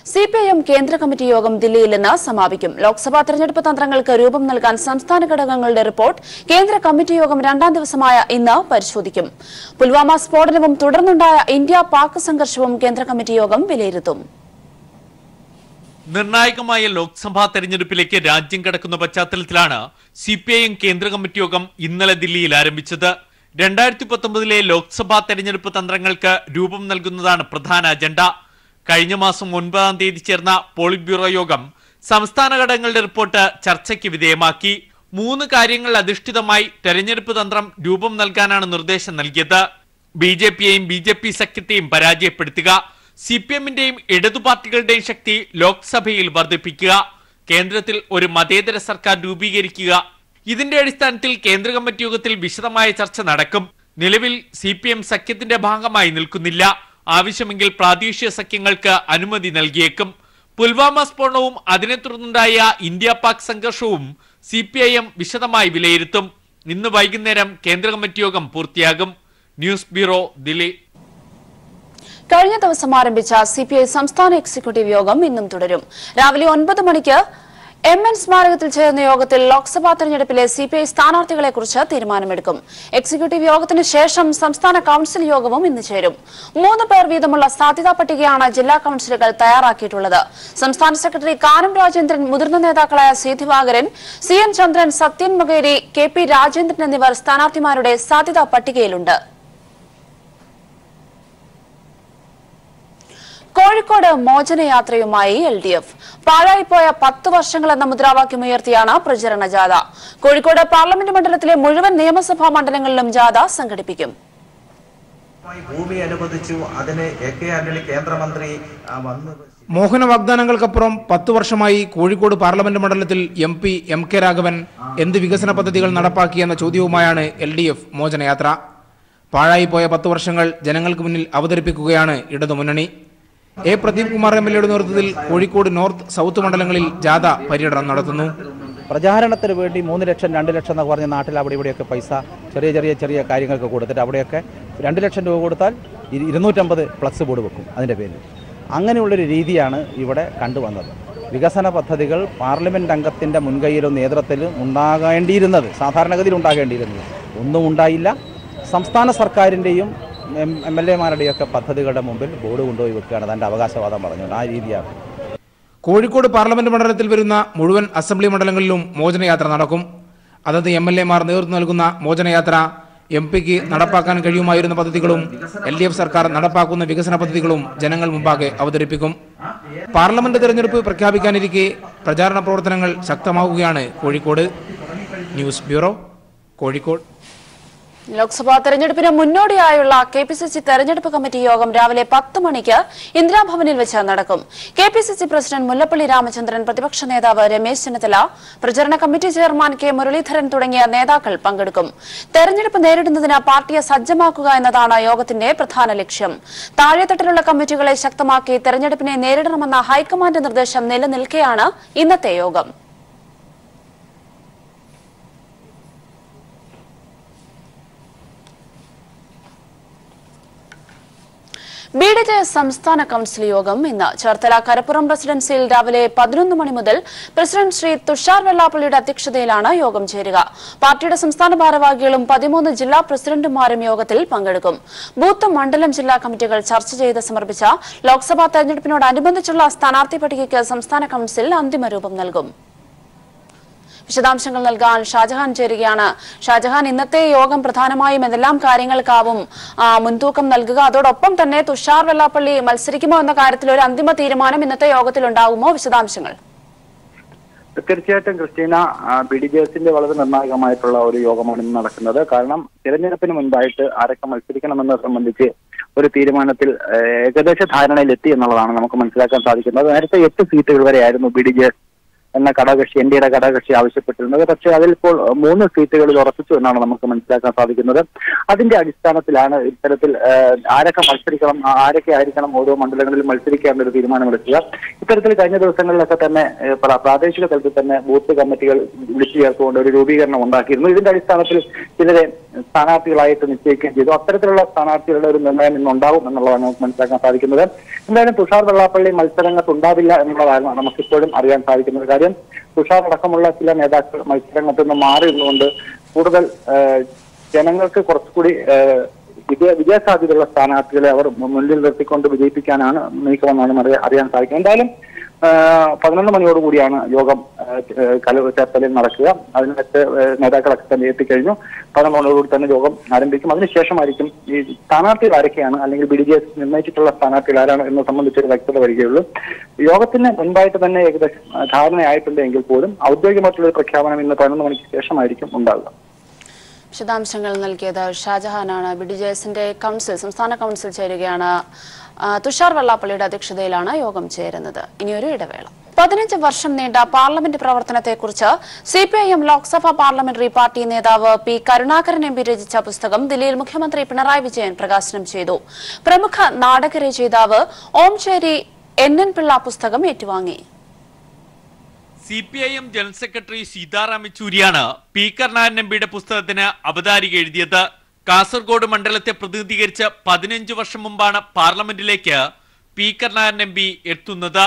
CPIM കേന്ദ്ര committee യോഗം ദില്ലിയിൽ നിന്ന് സമാപിക്കും. ലോക്സഭാ തെരഞ്ഞെടുപ്പ് തന്ത്രങ്ങൾക്ക് രൂപം നൽകാൻ സംസ്ഥാന ഘടകങ്ങളുടെ റിപ്പോർട്ട് കേന്ദ്ര കമ്മിറ്റി യോഗം രണ്ടാം ദിവസമായ ഇന്ന് പരിശോധിക്കും. പുൽവാമ സ്ഫോടനവും തുടർന്നുണ്ടായ ഇന്ത്യ-പാക് സംഘർഷവും കേന്ദ്ര കമ്മിറ്റി യോഗം വിലയിരുത്തും. നിർണായകമായ ലോക്സഭാ തെരഞ്ഞെടുപ്പിലേക്ക് രാജ്യം കടക്കുന്ന പശ്ചാത്തലത്തിലാണ് സിപിഐഎം കേന്ദ്ര കമ്മിറ്റി യോഗം ഇന്നലെ ദില്ലിയിൽ ആരംഭിച്ചത്. 2019 ലോക്സഭാ തെരഞ്ഞെടുപ്പ് തന്ത്രങ്ങൾക്ക് രൂപം നൽകുന്നതാണ് പ്രധാന അജണ്ട. കഴിഞ്ഞ മാസം 9-ാം തീയതി ചേർന്ന പോളിറ്റ് ബ്യൂറോ യോഗം സംസ്ഥാന ഘടകങ്ങളുടെ റിപ്പോർട്ട് ചർച്ചയ്ക്ക് വിധേയമാക്കി. 3 കാര്യങ്ങൾ അധിഷ്ഠിതമായി തെരഞ്ഞെടുപ്പ് തന്ത്രം രൂപം നൽകാനാണ് നിർദ്ദേശം നൽകിയത്. ബിജെപിയെയും ബിജെപി സഖ്യത്തെയും പരാജയപ്പെടുത്തുക, സിപിഎമ്മിന്റെയും ഇടതു പാർട്ടികളുടെയും ശക്തി ലോക്സഭയിൽ വർദ്ധിപ്പിക്കുക, കേന്ദ്രത്തിൽ ഒരു മതേതര സർക്കാർ രൂപീകരിക്കുക. ഇതിന്റെ അടിസ്ഥാനത്തിൽ കേന്ദ്ര കമ്മിറ്റി യോഗത്തിൽ വിശദമായ ചർച്ച നടക്കും. നിലവിൽ സിപിഎം സഖ്യത്തിന്റെ ഭാഗമായി നിൽക്കുന്നില്ല. ആവശ്യമെങ്കിൽ പ്രാദേശിക സഖ്യങ്ങൾക്ക് അനുമതി നൽകിയേക്കും. പുൽവാമ സ്ഫോടനവും അതിനെ തുടർന്നുണ്ടായ ഇന്ത്യ-പാക് സംഘർഷവും സിപിഐഎം വിശദമായി വിലയിരുത്തും. ഇന്ന് വൈകുന്നേരം കേന്ദ്ര കമ്മിറ്റി യോഗം പൂർത്തിയാകും. News bureau, Delhi. കഴിഞ്ഞ ദിവസം ആരംഭിച്ച സിപിഐ സംസ്ഥാന എക്സിക്യൂട്ടീവ് യോഗം ഇന്നും തുടരും. രാവിലെ 9 മണിക്ക് MN സ്മാരകത്തിൽ ചേർന്ന യോഗത്തിൽ ലോക്സഭാ തെരഞ്ഞെടുപ്പിലെ സിപിഐ സ്ഥാനാർത്ഥികളെക്കുറിച്ച് തീരുമാനമെടുക്കും. എക്സിക്യൂട്ടീവ് യോഗത്തിന് ശേഷം സംസ്ഥാന കൌൺസിൽ യോഗവും ഇന്ന് ചേരും. 3 പേർ വീതമുള്ള സാധ്യതാ പട്ടികയാണ് ജില്ലാ കൌൺസിലുകൾ തയ്യാറാക്കിയിട്ടുള്ളത്. സംസ്ഥാന സെക്രട്ടറി കാനം രാജേന്ദ്രൻ, മുതിർന്ന നേതാക്കളായ സി ദിവാകരൻ, CN ചന്ദ്രൻ, സത്യൻ മൊകേരി, KP രാജേന്ദ്രൻ എന്നിവർ സ്ഥാനാർത്ഥിമാരുടെ സാധ്യതാ പട്ടികയിലുണ്ട്. കോഴിക്കോട് മോചനയാത്രയുമായി LDF. പാഴായിപ്പോയ 10 വർഷങ്ങളെന്ന മുദ്രാവാക്യമുയർത്തിയാണ് പ്രചരണ ജാഥ. കോഴിക്കോട് പാർലമെന്റ് മണ്ഡലത്തിലെ മുഴുവൻ നിയമസഭാ മണ്ഡലങ്ങളിലും ജാഥ സംഘടിപ്പിക്കും. ഭൂമി അനുവദിച്ചു, അതിന് AK ആന്റണി കേന്ദ്രമന്ത്രി വന്നു. മോഹന വാഗ്ദാനങ്ങൾക്കപ്പുറം 10 വർഷമായി കോഴിക്കോട് പാർലമെന്റ് മണ്ഡലത്തിൽ MP MK രാഘവൻ എന്ത് വികസന പദ്ധതികൾ നടപ്പാക്കിയെന്ന ചോദ്യവുമായാണ് LDF മോചനയാത്ര. പാഴായിപ്പോയ 10 വർഷങ്ങൾ ജനങ്ങൾക്ക് മുന്നിൽ അവതരിപ്പിക്കുകയാണ് ഇടതുമുന്നണി. പ്രദീപ് കുമാർ MLAയുടെ നേതൃത്വത്തിൽ കോഴിക്കോട് നോർത്ത്, സൗത്ത് മണ്ഡലങ്ങളിൽ ജാഥ പര്യടനം നടത്തുന്നു. പ്രചാരണത്തിന് വേണ്ടി 3 ലക്ഷം 2 ലക്ഷം എന്നൊക്കെ പറഞ്ഞ നാട്ടിൽ അവിടെ ഇവിടെയൊക്കെ പൈസ ചെറിയ കാര്യങ്ങൾക്ക് കൊടുത്തിട്ട് അവിടെയൊക്കെ 2 ലക്ഷം രൂപ കൊടുത്താൽ 250 ഫ്ലക്സ് ബോർഡ് വെക്കും. അതിൻ്റെ പേരിൽ അങ്ങനെയുള്ളൊരു രീതിയാണ് ഇവിടെ കണ്ടുവന്നത്. വികസന പദ്ധതികൾ പാർലമെൻറ്റ് അംഗത്തിൻ്റെ മുൻകൈയിലും നേതൃത്വത്തിലും ഉണ്ടാകേണ്ടിയിരുന്നത്, സാധാരണഗതിയിൽ ഉണ്ടാകേണ്ടിയിരുന്നത് ഒന്നും ഉണ്ടായില്ല. സംസ്ഥാന സർക്കാരിൻ്റെയും MLAമാരുടെയൊക്കെ പദ്ധതികളുടെ മുമ്പിൽ ബോർഡ് കൊണ്ടുപോയി വെക്കുകയാണ് തൻ്റെ അവകാശവാദം പറഞ്ഞുകൊണ്ട്. ആ രീതിയാണ്. കോഴിക്കോട് പാർലമെന്റ് മണ്ഡലത്തിൽ വരുന്ന മുഴുവൻ അസംബ്ലി മണ്ഡലങ്ങളിലും മോചനയാത്ര നടക്കും. അതത് MLAമാർ നേതൃത്വം നൽകുന്ന മോചനയാത്ര MPക്ക് നടപ്പാക്കാൻ കഴിയുമായിരുന്ന പദ്ധതികളും LDF സർക്കാർ നടപ്പാക്കുന്ന വികസന പദ്ധതികളും ജനങ്ങൾ മുമ്പാകെ അവതരിപ്പിക്കും. പാർലമെന്റ് തെരഞ്ഞെടുപ്പ് പ്രഖ്യാപിക്കാനിരിക്കെ പ്രചാരണ പ്രവർത്തനങ്ങൾ ശക്തമാവുകയാണ് കോഴിക്കോട്. News bureau, Kozhikode. ലോക്സഭാ തെരഞ്ഞെടുപ്പിന് മുന്നോടിയായുള്ള KPCC തെരഞ്ഞെടുപ്പ് കമ്മിറ്റി യോഗം രാവിലെ 10 മണിക്ക് ഇന്ദിരാഭവനിൽ വെച്ച് നടക്കും. KPCC പ്രസിഡന്റ് മുല്ലപ്പള്ളി രാമചന്ദ്രൻ, പ്രതിപക്ഷ നേതാവ് രമേശ് ചെന്നിത്തല, പ്രചരണ കമ്മിറ്റി ചെയർമാൻ K മുരളീധരൻ തുടങ്ങിയ നേതാക്കൾ പങ്കെടുക്കും. തെരഞ്ഞെടുപ്പ് നേരിടുന്നതിന് പാർട്ടിയെ സജ്ജമാക്കുക എന്നതാണ് യോഗത്തിന്റെ പ്രധാന ലക്ഷ്യം. താഴെത്തട്ടിലുള്ള കമ്മിറ്റികളെ ശക്തമാക്കി തെരഞ്ഞെടുപ്പിനെ നേരിടണമെന്ന ഹൈക്കമാൻഡ് നിർദ്ദേശം നിലനിൽക്കെയാണ് ഇന്നത്തെ യോഗം. BDJS സംസ്ഥാന കൌൺസിൽ യോഗം ഇന്ന് ചേർത്തല കരപ്പുറം റെസിഡൻസിയിൽ രാവിലെ 11 മണി മുതൽ പ്രസിഡന്റ് ശ്രീ തുഷാർ വെള്ളാപ്പള്ളിയുടെ അധ്യക്ഷതയിലാണ് യോഗം ചേരുക. പാർട്ടിയുടെ സംസ്ഥാന ഭാരവാഹികളും 13 ജില്ലാ പ്രസിഡന്റുമാരും യോഗത്തിൽ പങ്കെടുക്കും. ബൂത്ത്, മണ്ഡലം, ജില്ലാ കമ്മിറ്റികൾ ചർച്ച ചെയ്ത് സമർപ്പിച്ച ലോക്സഭാ തെരഞ്ഞെടുപ്പിനോടനുബന്ധിച്ചുള്ള സ്ഥാനാർത്ഥി പട്ടികയ്ക്ക് സംസ്ഥാന കൌൺസിൽ അന്തിമ രൂപം നൽകും. വിശദാംശങ്ങൾ നൽകാൻ ഷാജഹാൻ ചേരുകയാണ്. ഷാജഹാൻ, ഇന്നത്തെ യോഗം പ്രധാനമായും എന്തെല്ലാം കാര്യങ്ങൾക്കാവും മുൻതൂക്കം നൽകുക? അതോടൊപ്പം തന്നെ തുഷാർ വെള്ളാപ്പള്ളി മത്സരിക്കുമോ എന്ന കാര്യത്തിൽ ഒരു അന്തിമ തീരുമാനം ഇന്നത്തെ യോഗത്തിൽ ഉണ്ടാകുമോ? വിശദാംശങ്ങൾ. തീർച്ചയായിട്ടും ക്രിസ്റ്റീന, BDJSന്റെ വളരെ നിർണായകമായിട്ടുള്ള ഒരു യോഗമാണ് ഇന്ന് നടക്കുന്നത്. കാരണം തിരഞ്ഞെടുപ്പിന് മുൻപായിട്ട് ആരൊക്കെ മത്സരിക്കണമെന്നത് സംബന്ധിച്ച് ഒരു തീരുമാനത്തിൽ ഏകദേശ ധാരണയിലെത്തി എന്നുള്ളതാണ് നമുക്ക് മനസ്സിലാക്കാൻ സാധിക്കുന്നത്. നേരത്തെ 8 സീറ്റുകൾ വരെയായിരുന്നു BDJS എന്ന ഘടകകക്ഷി, NDAയുടെ ഘടകകക്ഷി ആവശ്യപ്പെട്ടിരുന്നത്. പക്ഷേ അതിലിപ്പോൾ 3 സീറ്റുകളിൽ ഉറപ്പിച്ചു എന്നാണ് നമുക്ക് മനസ്സിലാക്കാൻ സാധിക്കുന്നത്. അതിന്റെ അടിസ്ഥാനത്തിലാണ് ഇത്തരത്തിൽ ആരൊക്കെ മത്സരിക്കണം, ആരൊക്കെ ആയിരിക്കണം ഓരോ മണ്ഡലങ്ങളിൽ മത്സരിക്കാനുള്ള ഒരു തീരുമാനമെടുക്കുക. ഇത്തരത്തിൽ കഴിഞ്ഞ ദിവസങ്ങളിലൊക്കെ തന്നെ പ്രാദേശിക തലത്തിൽ തന്നെ ബൂത്ത് കമ്മിറ്റികൾ വിളിച്ചു ചേർത്തുകൊണ്ട് ഒരു രൂപീകരണം ഉണ്ടാക്കിയിരുന്നു. ഇതിന്റെ അടിസ്ഥാനത്തിൽ ചിലരെ സ്ഥാനാർത്ഥികളായിട്ട് നിശ്ചയിക്കുകയും ചെയ്തു. അത്തരത്തിലുള്ള സ്ഥാനാർത്ഥികളുടെ ഒരു നിർണ്ണയം ഇന്നുണ്ടാവും എന്നുള്ളതാണ് നമുക്ക് മനസ്സിലാക്കാൻ സാധിക്കുന്നത്. എന്തായാലും തുഷാർ വെള്ളാപ്പള്ളി മത്സരരംഗത്ത് ഉണ്ടാവില്ല എന്നുള്ളതാണ് നമുക്കിപ്പോഴും അറിയാൻ സാധിക്കുന്നത്. കാര്യം തുഷാർ അടക്കമുള്ള ചില നേതാക്കൾ മത്സരരംഗത്ത് നിന്ന് മാറി നിന്നുകൊണ്ട് കൂടുതൽ ജനങ്ങൾക്ക് കുറച്ചുകൂടി വിജയസാധ്യതയുള്ള സ്ഥാനാർത്ഥികളെ അവർ മുന്നിൽ നിർത്തിക്കൊണ്ട് വിജയിപ്പിക്കാനാണ് നീക്കമെന്നാണ് അറിയാൻ സാധിക്കുന്നത്. എന്തായാലും 11 മണിയോടുകൂടിയാണ് യോഗം ചേർത്തലയിൽ നടക്കുക. അതിനകത്ത് നേതാക്കളൊക്കെ തന്നെ എത്തിക്കഴിഞ്ഞു. 11 മണിയോടുകൂടി തന്നെ യോഗം ആരംഭിക്കും. അതിനുശേഷമായിരിക്കും ഈ സ്ഥാനാർത്ഥികൾ ആരൊക്കെയാണ്, അല്ലെങ്കിൽ BDJS നിർണ്ണയിച്ചിട്ടുള്ള സ്ഥാനാർത്ഥികൾ ആരാണ് എന്ന് സംബന്ധിച്ചൊരു വ്യക്തത വരികയുള്ളൂ. യോഗത്തിന് മുൻപായിട്ട് തന്നെ ഏകദേശം ധാരണയായിട്ടുണ്ട് എങ്കിൽ പോലും ഔദ്യോഗികമായിട്ടുള്ള പ്രഖ്യാപനം ഇന്ന് 11 മണിക്ക് ശേഷമായിരിക്കും ഉണ്ടാവുക. വിശദാംശങ്ങൾ നൽകിയത് ഷാജഹാനാണ്. BDJSന്റെ സംസ്ഥാന കൗൺസിൽ ചേരുകയാണ്. തുഷാർ വെള്ളാപ്പള്ളിയുടെ അധ്യക്ഷതയിലാണ് യോഗം ചേരുന്നത്. ഇനിയൊരു ഇടവേള. 15 വർഷം നീണ്ട പാർലമെന്റ് പ്രവർത്തനത്തെക്കുറിച്ച് CPIM ലോക്സഭാ പാർലമെന്ററി പാർട്ടി നേതാവ് P. കരുണാകരൻ MP രചിച്ച പുസ്തകം ദില്ലിയിൽ മുഖ്യമന്ത്രി പിണറായി വിജയൻ പ്രകാശനം ചെയ്തു. പ്രമുഖ നാടകരചയിതാവ് ഓംചേരി NN പിള്ള പുസ്തകം ഏറ്റുവാങ്ങി. CPIM ജനറൽ സെക്രട്ടറി സീതാറാം യെച്ചൂരിയാണ് P. കരുണാകരൻ MPയുടെ പുസ്തകത്തിന് അവതാരിക എഴുതിയത്. കാസർഗോഡ് മണ്ഡലത്തെ പ്രതിനിധീകരിച്ച് 15 വർഷം മുമ്പാണ് പാർലമെന്റിലേക്ക് P. കരുണാകരൻ MP എത്തുന്നത്.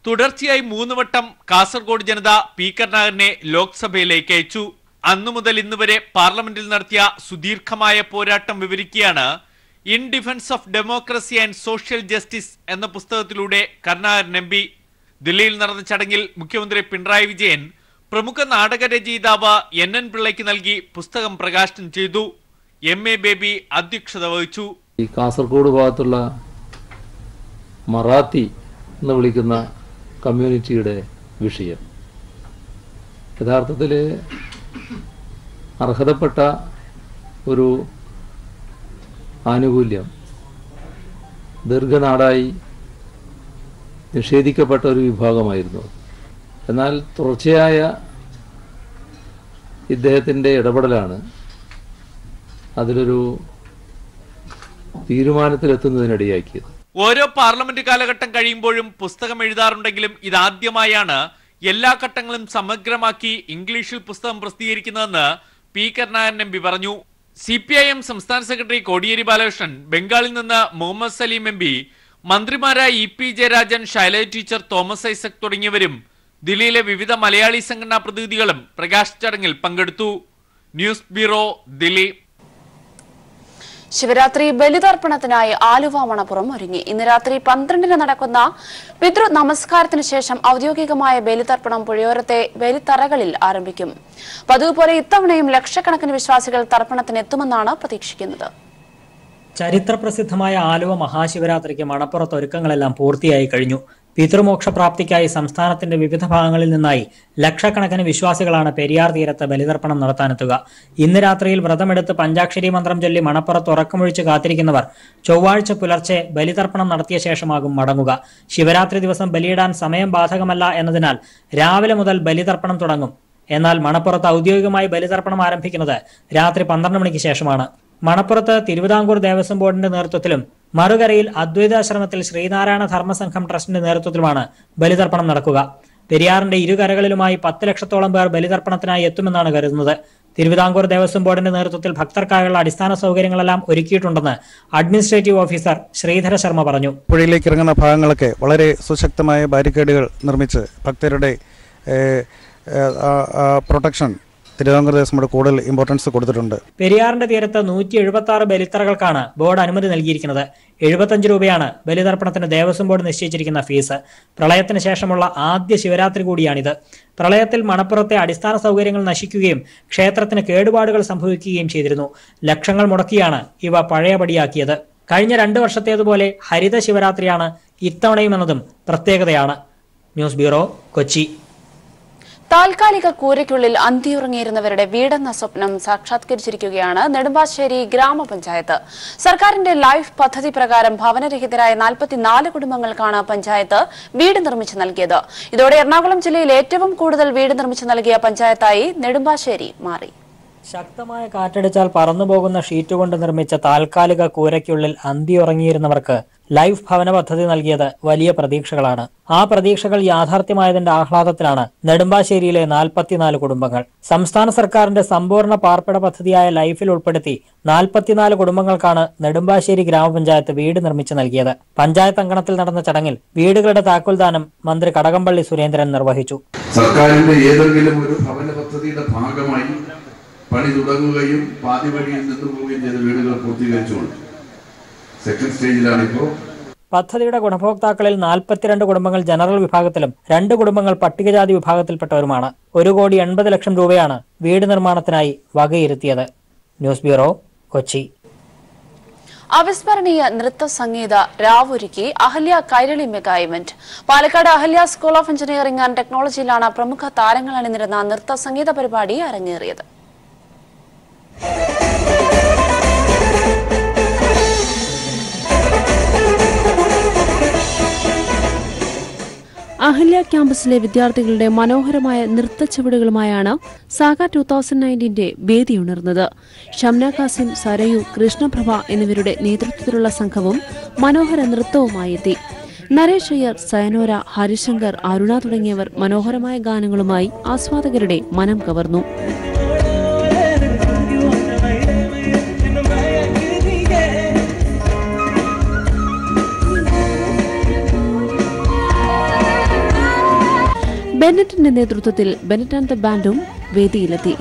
തുടർച്ചയായി 3 വട്ടം കാസർഗോഡ് ജനത P. കരുണാകരനെ ലോക്സഭയിലേക്ക് അയച്ചു. അന്നു മുതൽ ഇന്ന് വരെ പാർലമെന്റിൽ നടത്തിയ സുദീർഘമായ പോരാട്ടം വിവരിക്കുകയാണ് in defence of democracy and social justice എന്ന പുസ്തകത്തിലൂടെ കരുണാകരൻ MP. ദില്ലിയിൽ നടന്ന ചടങ്ങിൽ മുഖ്യമന്ത്രി പിണറായി വിജയൻ പ്രമുഖ നാടകരചയിതാവ് NN പിള്ളയ്ക്ക് നൽകി പുസ്തകം പ്രകാശനം ചെയ്തു. MA ബേബി അധ്യക്ഷത വഹിച്ചു. ഈ കാസർഗോഡ് ഭാഗത്തുള്ള മറാത്തി എന്ന് വിളിക്കുന്ന കമ്മ്യൂണിറ്റിയുടെ വിഷയം യഥാർത്ഥത്തിൽ അർഹതപ്പെട്ട ഒരു ആനുകൂല്യം ദീർഘനാടായി നിഷേധിക്കപ്പെട്ട ഒരു വിഭാഗമായിരുന്നു. എന്നാൽ തുടർച്ചയായ ഇദ്ദേഹത്തിൻ്റെ ഇടപെടലാണ് അതിലൊരു തീരുമാനത്തിലെത്തുന്നതിനിടയാക്കിയത്. ഓരോ പാർലമെന്റ് കാലഘട്ടം കഴിയുമ്പോഴും പുസ്തകം എഴുതാറുണ്ടെങ്കിലും ഇതാദ്യമായാണ് എല്ലാ ഘട്ടങ്ങളും സമഗ്രമാക്കി ഇംഗ്ലീഷിൽ പുസ്തകം പ്രസിദ്ധീകരിക്കുന്നതെന്ന് P. കരുണാകരൻ MP പറഞ്ഞു. CPIM സംസ്ഥാന സെക്രട്ടറി കോടിയേരി ബാലകൃഷ്ണൻ, ബംഗാളിൽ നിന്ന് മുഹമ്മദ് സലീം MP, മന്ത്രിമാരായ EP Jayarajan, Shailaja teacher, Thomas Isaac തുടങ്ങിയവരും ദില്ലിയിലെ വിവിധ മലയാളി സംഘടനാ പ്രതിനിധികളും പ്രകാശന ചടങ്ങിൽ പങ്കെടുത്തു. News bureau, Delhi. ശിവരാത്രി ബലിതർപ്പണത്തിനായി ആലുവ മണപ്പുറം ഒരുങ്ങി. ഇന്ന് രാത്രി 12-ന് നടക്കുന്ന പിതൃ നമസ്കാരത്തിന് ശേഷം ഔദ്യോഗികമായ ബലിതർപ്പണം പുഴയോരത്തെ ബലിത്തറകളിൽ ആരംഭിക്കും. പതിവ് പോലെ ഇത്തവണയും ലക്ഷക്കണക്കിന് വിശ്വാസികൾ തർപ്പണത്തിന് എത്തുമെന്നാണ് പ്രതീക്ഷിക്കുന്നത്. ചരിത്രപ്രസിദ്ധമായ ആലുവ മഹാശിവരാത്രിക്ക് മണപ്പുറത്ത് ഒരുക്കങ്ങളെല്ലാം പൂർത്തിയായി കഴിഞ്ഞു. പിതൃമോക്ഷപ്രാപ്തിക്കായി സംസ്ഥാനത്തിന്റെ വിവിധ ഭാഗങ്ങളിൽ നിന്നായി ലക്ഷക്കണക്കിന് വിശ്വാസികളാണ് പെരിയാർ തീരത്ത് ബലിതർപ്പണം നടത്താനെത്തുക. ഇന്ന് രാത്രിയിൽ വ്രതമെടുത്ത് പഞ്ചാക്ഷരി മന്ത്രം ചൊല്ലി മണപ്പുറത്ത് ഉറക്കമൊഴിച്ച് കാത്തിരിക്കുന്നവർ ചൊവ്വാഴ്ച പുലർച്ചെ ബലിതർപ്പണം നടത്തിയ ശേഷമാകും മടങ്ങുക. ശിവരാത്രി ദിവസം ബലിയിടാൻ സമയം ബാധകമല്ല എന്നതിനാൽ രാവിലെ മുതൽ ബലിതർപ്പണം തുടങ്ങും. എന്നാൽ മണപ്പുറത്ത് ഔദ്യോഗികമായി ബലിതർപ്പണം ആരംഭിക്കുന്നത് രാത്രി 12 മണിക്ക് ശേഷമാണ്. മണപ്പുറത്ത് തിരുവിതാംകൂർ ദേവസ്വം ബോർഡിന്റെ നേതൃത്വത്തിലും മറുകരയിൽ അദ്വൈതാശ്രമത്തിൽ ശ്രീനാരായണ ധർമ്മസംഘം ട്രസ്റ്റിന്റെ നേതൃത്വത്തിലുമാണ് ബലിതർപ്പണം നടക്കുക. പെരിയാറിന്റെ ഇരുകരകളിലുമായി 10 ലക്ഷത്തോളം പേർ ബലിതർപ്പണത്തിനായി എത്തുമെന്നാണ് കരുതുന്നത്. തിരുവിതാംകൂർ ദേവസ്വം ബോർഡിന്റെ നേതൃത്വത്തിൽ ഭക്തർക്കായുള്ള അടിസ്ഥാന സൗകര്യങ്ങളെല്ലാം ഒരുക്കിയിട്ടുണ്ടെന്ന് അഡ്മിനിസ്ട്രേറ്റീവ് ഓഫീസർ ശ്രീധര ശർമ്മ പറഞ്ഞു. പുഴയിലേക്ക് ഇറങ്ങുന്ന ഭാഗങ്ങളൊക്കെ വളരെ സുശക്തമായ ബാരിക്കേഡുകൾ നിർമ്മിച്ച് ഭക്തരുടെ പ്രൊട്ടക്ഷൻ തിരുവിതാംകൂർ ദേവസ്വം കൂടുതൽ ഇമ്പോർട്ടൻസ് കൊടുത്തിട്ടുണ്ട്. പെരിയാറിന്റെ തീരത്ത് 176 ബലിത്തറകൾക്കാണ് ബോർഡ് അനുമതി നൽകിയിരിക്കുന്നത്. 75 രൂപയാണ് ബലിതർപ്പണത്തിന് ദേവസ്വം ബോർഡ് നിശ്ചയിച്ചിരിക്കുന്ന ഫീസ്. പ്രളയത്തിന് ശേഷമുള്ള ആദ്യ ശിവരാത്രി കൂടിയാണിത്. പ്രളയത്തിൽ മണപ്പുറത്തെ അടിസ്ഥാന സൗകര്യങ്ങൾ നശിക്കുകയും ക്ഷേത്രത്തിന് കേടുപാടുകൾ സംഭവിക്കുകയും ചെയ്തിരുന്നു. ലക്ഷങ്ങൾ മുടക്കിയാണ് ഇവ പഴയപടിയാക്കിയത്. കഴിഞ്ഞ 2 വർഷത്തേതുപോലെ ഹരിത ശിവരാത്രിയാണ് ഇത്തവണയും എന്നതും പ്രത്യേകതയാണ്. News bureau, Kochi. താൽക്കാലിക കൂരയ്ക്കുള്ളിൽ അന്തിയുറങ്ങിയിരുന്നവരുടെ വീടെന്ന സ്വപ്നം സാക്ഷാത്കരിച്ചിരിക്കുകയാണ് നെടുമ്പാശ്ശേരി ഗ്രാമപഞ്ചായത്ത്. സർക്കാരിന്റെ ലൈഫ് പദ്ധതി പ്രകാരം ഭവനരഹിതരായ 44 കുടുംബങ്ങൾക്കാണ് പഞ്ചായത്ത് വീട് നിർമ്മിച്ചു നൽകിയത്. ഇതോടെ എറണാകുളം ജില്ലയിൽ ഏറ്റവും കൂടുതൽ വീട് നിർമ്മിച്ചു നൽകിയ പഞ്ചായത്തായി നെടുമ്പാശ്ശേരി മാറി. ശക്തമായ കാറ്റടിച്ചാൽ പറന്നുപോകുന്ന ഷീറ്റ് കൊണ്ട് നിർമ്മിച്ച താൽക്കാലിക കൂരയ്ക്കുള്ളിൽ അന്തിയുറങ്ങിയിരുന്നവർക്ക് ലൈഫ് ഭവന പദ്ധതി നൽകിയത് വലിയ പ്രതീക്ഷകളാണ്. ആ പ്രതീക്ഷകൾ യാഥാർത്ഥ്യമായതിന്റെ ആഹ്ലാദത്തിലാണ് നെടുമ്പാശ്ശേരിയിലെ 44 കുടുംബങ്ങൾ. സംസ്ഥാന സർക്കാരിന്റെ സമ്പൂർണ്ണ പാർപ്പിട പദ്ധതിയായ ലൈഫിൽ ഉൾപ്പെടുത്തി 44 കുടുംബങ്ങൾക്കാണ് നെടുമ്പാശ്ശേരി ഗ്രാമപഞ്ചായത്ത് വീട് നിർമ്മിച്ചു നൽകിയത്. പഞ്ചായത്ത് അങ്കണത്തിൽ നടന്ന ചടങ്ങിൽ വീടുകളുടെ താക്കോൽദാനം മന്ത്രി കടകംപള്ളി സുരേന്ദ്രൻ നിർവഹിച്ചു. സർക്കാരിന്റെ ഏതെങ്കിലും ഒരു ഭവന പദ്ധതിയുടെ ഭാഗമായി പണി തുടങ്ങുകയും പാതി വഴിയിൽ നിന്നു പോവുകയും ചെയ്ത വീടുകൾ പൂർത്തീകരിച്ചുകൊണ്ട് സെക്കൻഡ് സ്റ്റേജിലാണിപ്പോൾ. പദ്ധതിയുടെ ഗുണഭോക്താക്കളിൽ 42 കുടുംബങ്ങൾ ജനറൽ വിഭാഗത്തിലും 2 കുടുംബങ്ങൾ പട്ടികജാതി വിഭാഗത്തിൽപ്പെട്ടവരുമാണ്. 1,80,00,000 രൂപയാണ് വീട് നിർമ്മാണത്തിനായി വകയിരുത്തിയത്. News bureau, Kochi. അവിസ്മരണീയ നൃത്ത സംഗീത രാവൊരുക്കി Ahalya Kairali mega event. Palakkad Ahalya school of engineering and ടെക്നോളജിയിലാണ് പ്രമുഖ താരങ്ങൾ അണിനിരുന്ന നൃത്ത സംഗീത പരിപാടി അരങ്ങേറിയത്. അഹല്യ ക്യാമ്പസിലെ വിദ്യാർത്ഥികളുടെ മനോഹരമായ നൃത്തച്ചുവടുകളുമായാണ് സാഗ 2019 വേദിയുണർന്നത്. ഷംന കാസിം, സരയു, കൃഷ്ണപ്രഭ എന്നിവരുടെ നേതൃത്വത്തിലുള്ള സംഘവും മനോഹര നൃത്തവുമായി എത്തി. നരേഷ് അയ്യർ, സയനോര, ഹരിശങ്കർ, അരുണ തുടങ്ങിയവർ മനോഹരമായ ഗാനങ്ങളുമായി ആസ്വാദകരുടെ മനം കവർന്നു. ബെന്നറ്റിന്റെ നേതൃത്വത്തിൽ ബെന്നറ്റ് ആൻഡ് ദ ബാൻഡും വേദിയിലെത്തി.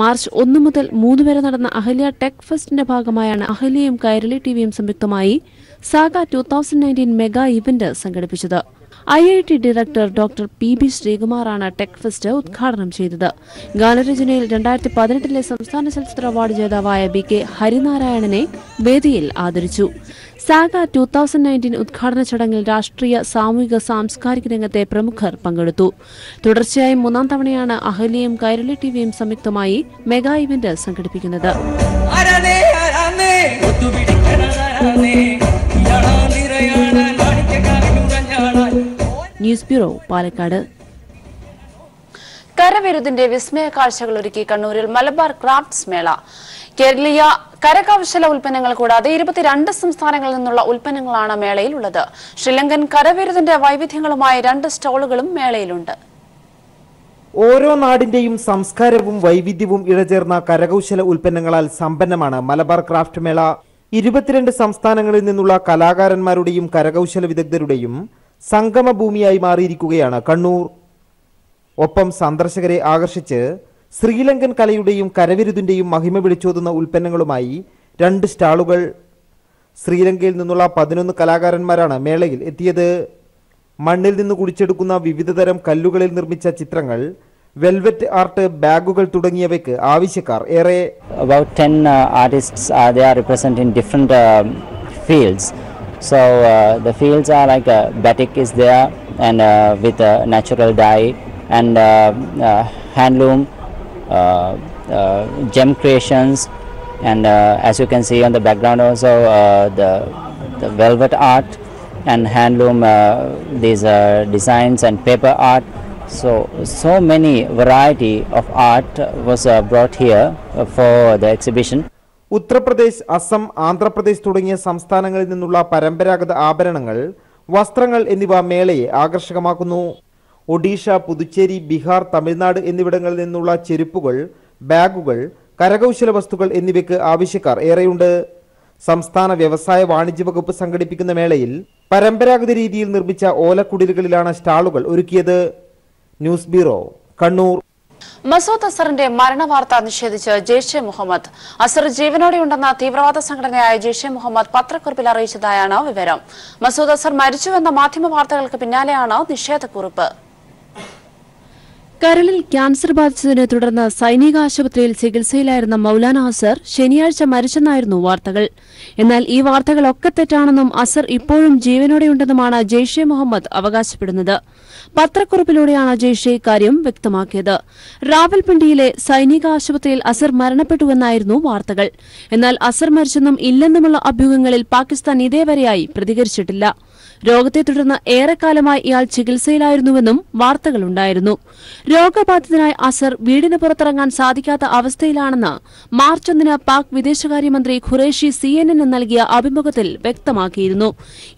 മാർച്ച് 1 മുതൽ 3 വരെ നടന്ന അഹല്യ ടെക് ഫെസ്റ്റിന്റെ ഭാഗമായാണ് അഹല്യയും കൈരളി ടിവിയും സംയുക്തമായി സാഗ 2019 മെഗാ ഇവന്റ് സംഘടിപ്പിച്ചത്. IIT ഡയറക്ടർ ഡോക്ടർ PB ശ്രീകുമാറാണ് ടെക് ഫെസ്റ്റ് ഉദ്ഘാടനം ചെയ്തത്. ഗാനരചനയിൽ 2018 സംസ്ഥാന ചലച്ചിത്ര അവാർഡ് ജേതാവായ BK ഹരിനാരായണനെ വേദിയിൽ ആദരിച്ചു. സാഗ 2019 ഉദ്ഘാടന ചടങ്ങിൽ രാഷ്ട്രീയ, സാമൂഹിക, സാംസ്കാരിക രംഗത്തെ പ്രമുഖർ പങ്കെടുത്തു. തുടർച്ചയായി 3ാം തവണയാണ് അഹല്യയും കൈരളി ടിവിയും സംയുക്തമായി മെഗാ ഇവന്റ് സംഘടിപ്പിക്കുന്നത്. News bureau, Palakkad. കരവിരുതിന്റെ വിസ്മയ കാഴ്ചകൾ ഒരുക്കി കണ്ണൂരിൽ മലബാർ ക്രാഫ്റ്റ്സ് മേള. കേരളീയ കരകൗശല ഉൽപ്പന്നങ്ങൾ കൂടാതെ 22 സംസ്ഥാനങ്ങളിൽ നിന്നുള്ള ഉൽപ്പന്നങ്ങളാണ് മേളയിലുള്ളത്. ശ്രീലങ്കൻ കരവിരുതിന്റെ വൈവിധ്യങ്ങളുമായി 2 സ്റ്റോളുകളും മേളയിലുണ്ട്. ഓരോ നാടിന്റെയും സംസ്കാരവും വൈവിധ്യവും ഇഴചേർന്ന കരകൗശല ഉൽപ്പന്നങ്ങളാൽ സമ്പന്നമാണ് മലബാർ ക്രാഫ്റ്റ് മേള. 22 സംസ്ഥാനങ്ങളിൽ നിന്നുള്ള കലാകാരന്മാരുടെയും കരകൗശല വിദഗ്ധരുടെയും സംഗമഭൂമിയായി മാറിയിരിക്കുകയാണ് കണ്ണൂർ. ഒപ്പം സന്ദർശകരെ ആകർഷിച്ച് ശ്രീലങ്കൻ കലയുടെയും കരവിരുതിന്റെയും മഹിമ വിളിച്ചോതുന്ന ഉൽപ്പന്നങ്ങളുമായി 2 സ്റ്റാളുകൾ. ശ്രീലങ്കയിൽ നിന്നുള്ള 11 കലാകാരന്മാരാണ് മേളയിൽ എത്തിയത്. മണ്ണിൽ നിന്ന് കുടിച്ചെടുക്കുന്ന വിവിധതരം കല്ലുകളിൽ നിർമ്മിച്ച ചിത്രങ്ങൾ, വെൽവെറ്റ് ആർട്ട്, ബാഗുകൾ തുടങ്ങിയവയ്ക്ക് ആവശ്യക്കാർ ഏറെ. About 10 artists they are representing different fields. So the fields are like batik is there, and with natural dye and handloom, gem creations, and as you can see on the background also the velvet art and handloom, these designs and paper art. So many variety of art was brought here for the exhibition. Uttar Pradesh, Assam, Andhra Pradesh തുടങ്ങിയ സംസ്ഥാനങ്ങളിൽ നിന്നുള്ള പരമ്പരാഗത ആഭരണങ്ങൾ, വസ്ത്രങ്ങൾ എന്നിവ മേളയെ ആകർഷകമാക്കുന്നു. ഒഡീഷ, പുതുച്ചേരി, ബീഹാർ, തമിഴ്നാട് എന്നിവിടങ്ങളിൽ നിന്നുള്ള ചെരുപ്പുകൾ, ബാഗുകൾ, കരകൗശല വസ്തുക്കൾ എന്നിവയ്ക്ക് ആവശ്യക്കാർ ഏറെയുണ്ട്. സംസ്ഥാന വ്യവസായ വാണിജ്യ വകുപ്പ് സംഘടിപ്പിക്കുന്ന മേളയിൽ പരമ്പരാഗത രീതിയിൽ നിർമ്മിച്ച ഓലക്കുടിലുകളിലാണ് സ്റ്റാളുകൾ ഒരുക്കിയത്. News bureau, Kannur. മസൂദ് അസറിന്റെ മരണവാർത്ത നിഷേധിച്ച് ജെയ്ഷെ മുഹമ്മദ്. അസർ ജീവനോടെയുണ്ടെന്ന തീവ്രവാദ സംഘടനയായ ജെയ്ഷെ മുഹമ്മദ് പത്രക്കുറിപ്പിൽ അറിയിച്ചതായാണ് വിവരം. മസൂദ് അസർ മരിച്ചുവെന്ന മാധ്യമ വാർത്തകൾക്ക് പിന്നാലെയാണ് നിഷേധക്കുറിപ്പ്. കരളിൽ ക്യാൻസർ ബാധിച്ചതിനെ തുടർന്ന് സൈനിക ആശുപത്രിയിൽ ചികിത്സയിലായിരുന്ന മൌലാന അസർ ശനിയാഴ്ച മരിച്ചെന്നായിരുന്നു വാർത്തകൾ. എന്നാൽ ഈ വാർത്തകളൊക്കെ തെറ്റാണെന്നും അസർ ഇപ്പോഴും ജീവനോടെയുണ്ടെന്നുമാണ് ജെയ്ഷെ മുഹമ്മദ് അവകാശപ്പെടുന്നത്. പത്രക്കുറിപ്പിലൂടെയാണ് ജെയ്ഷെ ഇക്കാര്യം വ്യക്തമാക്കിയത്. റാവൽപിണ്ടിയിലെ സൈനിക ആശുപത്രിയിൽ അസർ മരണപ്പെട്ടുവെന്നായിരുന്നു വാർത്തകൾ. എന്നാൽ അസർ മരിച്ചെന്നും ഇല്ലെന്നുമുള്ള അഭ്യൂഹങ്ങളിൽ പാകിസ്ഥാൻ ഇതേവരെയായി പ്രതികരിച്ചിട്ടില്ല. രോഗത്തെ തുടർന്ന് ഏറെക്കാലമായി ഇയാൾ ചികിത്സയിലായിരുന്നുവെന്നും വാർത്തകളുണ്ടായിരുന്നു. രോഗബാധിതനായ അസർ വീടിന് പുറത്തിറങ്ങാൻ സാധിക്കാത്ത അവസ്ഥയിലാണെന്ന് മാർച്ച് 1 പാക് വിദേശകാര്യമന്ത്രി ഖുറേഷി CNN നൽകിയ അഭിമുഖത്തിൽ വ്യക്തമാക്കിയിരുന്നു.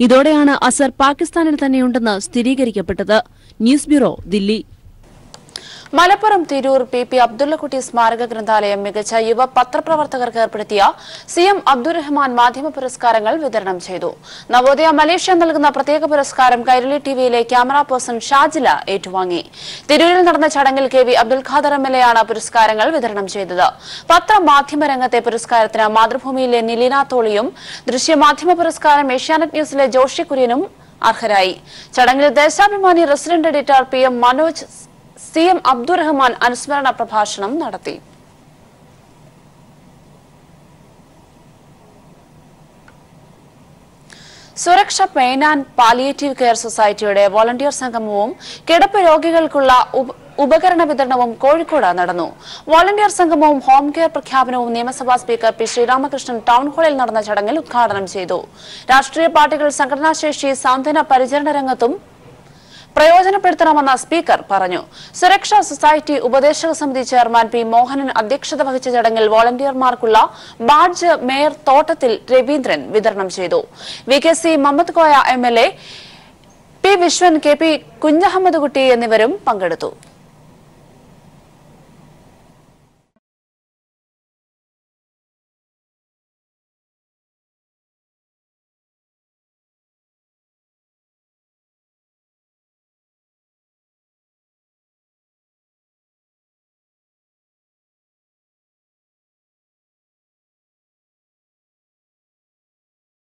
ഇതോടെയാണ് അസർ പാകിസ്ഥാനിൽ തന്നെയുണ്ടെന്ന് സ്ഥിരീകരിക്കപ്പെട്ടത്. News bureau, Delhi. Malappuram Tirur PP Abdullakutty സ്മാരക ഗ്രന്ഥാലയം മികച്ച യുവ പത്രപ്രവർത്തകർക്ക് ഏർപ്പെടുത്തിയ CM അബ്ദുറഹ്മാൻ മാധ്യമ പുരസ്കാരങ്ങൾ വിതരണം ചെയ്തു. നവോദയ മലേഷ്യ നൽകുന്ന പ്രത്യേക പുരസ്കാരം കൈരളി ടിവിയിലെ ക്യാമറ പേഴ്സൺ ഷാജില ഏറ്റുവാങ്ങി. തിരൂരിൽ നടന്ന ചടങ്ങിൽ KV അബ്ദുൽ ഖാദർ MLA ആണ് പുരസ്കാരങ്ങൾ വിതരണം ചെയ്തത്. പത്രമാധ്യമ രംഗത്തെ പുരസ്കാരത്തിന് മാതൃഭൂമിയിലെ നിലീന തോളിയും ദൃശ്യമാധ്യമ പുരസ്കാരം ഏഷ്യാനെറ്റ് ന്യൂസിലെ ജോഷി കുര്യനും അർഹരായി. ചടങ്ങിൽ Deshabhimani resident editor PM Manoj CM Abdurahman അനുസ്മരണ പ്രഭാഷണം നടത്തി. Suraksha pain and palliative care സൊസൈറ്റിയുടെ വോളണ്ടിയർ സംഗമവും കിടപ്പ് രോഗികൾക്കുള്ള ഉപകരണ വിതരണവും കോഴിക്കോട് നടന്നു. വോളണ്ടിയർ സംഗമവും ഹോം കെയർ പ്രഖ്യാപനവും നിയമസഭാ സ്പീക്കർ P. ശ്രീരാമകൃഷ്ണൻ ടൗൺ ഹാളിൽ നടന്ന ചടങ്ങിൽ ഉദ്ഘാടനം ചെയ്തു. രാഷ്ട്രീയ പാർട്ടികൾ സംഘടനാശേഷി സാന്ത്വന പരിചരണ രംഗത്തും പ്രയോജനപ്പെടുത്തണമെന്ന് സ്പീക്കർ പറഞ്ഞു. സുരക്ഷാ സൊസൈറ്റി ഉപദേശക സമിതി ചെയർമാൻ P. മോഹനൻ അധ്യക്ഷത വഹിച്ച ചടങ്ങിൽ വോളണ്ടിയർമാർക്കുള്ള ബാഡ്ജ് മേയർ തോട്ടത്തിൽ രവീന്ദ്രൻ വിതരണം ചെയ്തു. VKC Muhammad Koya MLA, P. Viswan, KP Kunjahammed കുട്ടി എന്നിവരും പങ്കെടുത്തു.